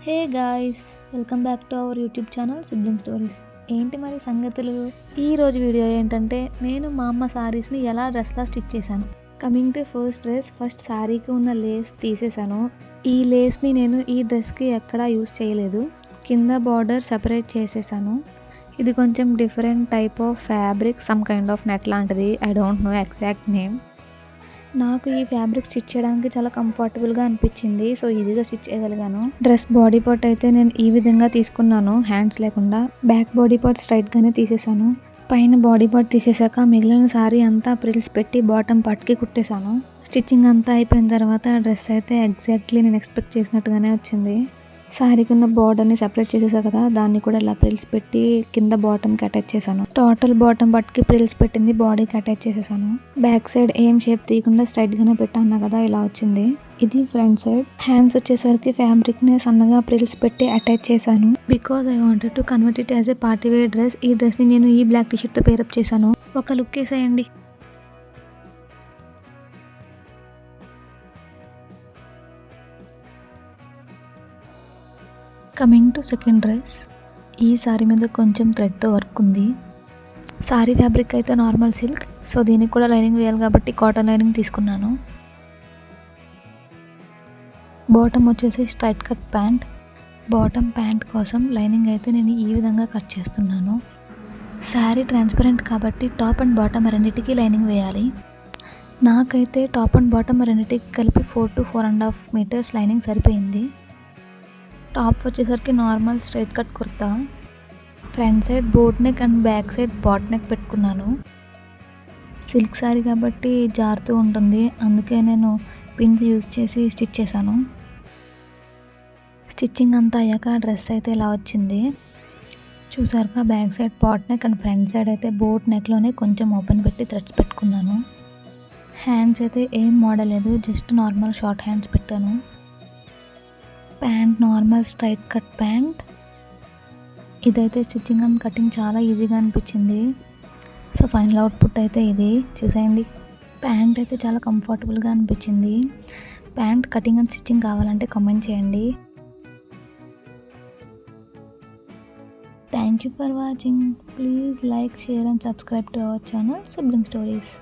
Hey guys, welcome back to our YouTube channel sibling stories. ఏంటి మరి సంగతులు? ఈరోజు వీడియో ఏంటంటే నేను మా అమ్మ శారీస్ని ఎలా డ్రెస్లా స్టిచ్ చేశాను. Coming to first dress, first శారీకి ఉన్న లేస్ తీసేసాను. ఈ లేస్ని నేను ఈ డ్రెస్కి ఎక్కడా యూస్ చేయలేదు. కింద బార్డర్ సెపరేట్ చేసేసాను. ఇది కొంచెం different type of fabric, some kind of net లాంటిది. I don't know exact name. నాకు ఈ ఫ్యాబ్రిక్ స్టిచ్ చేయడానికి చాలా కంఫర్టబుల్గా అనిపించింది. సో ఈజీగా స్టిచ్ చేయగలిగాను. డ్రెస్ బాడీ పార్ట్ అయితే నేను ఈ విధంగా తీసుకున్నాను, హ్యాండ్స్ లేకుండా. బ్యాక్ బాడీ పార్ట్ స్ట్రైట్గానే తీసేసాను. పైన బాడీ పార్ట్ తీసేసాక మిగిలిన శారీ అంతా ప్రిల్స్ పెట్టి బాటమ్ పార్ట్కి కుట్టేశాను. స్టిచ్చింగ్ అంతా అయిపోయిన తర్వాత డ్రెస్ అయితే ఎగ్జాక్ట్లీ నేను ఎక్స్పెక్ట్ చేసినట్టుగానే వచ్చింది. శారీకి ఉన్న బార్డర్ని సెపరేట్ చేసేసా కదా, దాన్ని కూడా ఇలా ప్రిల్స్ పెట్టి కింద బాటమ్కి అటాచ్ చేశాను. టోటల్ బాటమ్ పట్టుకి ప్రిల్స్ పెట్టింది బాడీకి అటాచ్ చేసేసాను. బ్యాక్ సైడ్ ఏం షేప్ తీయకుండా స్ట్రైట్గానే పెట్టాను కదా, ఇలా వచ్చింది. ఇది ఫ్రంట్ సైడ్. హ్యాండ్స్ వచ్చేసరికి ఫ్యాబ్రిక్ని సన్నగా ప్రిల్స్ పెట్టి అటాచ్ చేశాను. Because I wanted to convert it as a party wear dress. ఈ డ్రెస్ని నేను ఈ బ్లాక్ టీషర్ట్తో పేరప్ చేశాను. ఒక లుక్ వేసేయండి. Coming to second dress. ఈ శారీ మీద కొంచెం థ్రెడ్తో వర్క్ ఉంది. శారీ ఫ్యాబ్రిక్ అయితే నార్మల్ సిల్క్, సో దీనికి కూడా లైనింగ్ వేయాలి కాబట్టి కాటన్ లైనింగ్ తీసుకున్నాను. బాటమ్ వచ్చేసి straight cut pant. Bottom pant కోసం లైనింగ్ అయితే నేను ఈ విధంగా కట్ చేస్తున్నాను. శారీ ట్రాన్స్పరెంట్ కాబట్టి టాప్ అండ్ బాటమ్ రెండింటికి లైనింగ్ వేయాలి. నాకైతే టాప్ అండ్ బాటమ్ రెండింటికి కలిపి 4 to 4.5 meters లైనింగ్ సరిపోయింది. టాప్ వచ్చేసరికి normal straight cut kurta. Front side boat neck and back side boat neck పెట్టుకున్నాను. సిల్క్ శారీ కాబట్టి జారుతూ ఉంటుంది, అందుకే నేను పిన్స్ యూజ్ చేసి స్టిచ్ చేశాను. స్టిచ్చింగ్ అంతా అయ్యాక డ్రెస్ అయితే ఇలా వచ్చింది. చూసారుగా, back side boat neck and front side అయితే బోట్ నెక్లోనే కొంచెం ఓపెన్ పెట్టి థ్రెడ్స్ పెట్టుకున్నాను. హ్యాండ్స్ అయితే ఏం మోడల్ లేదు, జస్ట్ నార్మల్ షార్ట్ హ్యాండ్స్ పెట్టాను. Pant normal straight cut pant. ఇదైతే స్టిచ్చింగ్ అండ్ కటింగ్ చాలా ఈజీగా అనిపించింది. సో ఫైనల్ అవుట్పుట్ అయితే ఇది చూసేయండి. ప్యాంట్ అయితే చాలా కంఫర్టబుల్గా అనిపించింది. ప్యాంట్ కటింగ్ అండ్ స్టిచ్చింగ్ కావాలంటే కామెంట్ చేయండి. Thank you for watching. Please like, share and subscribe to our channel sibling stories.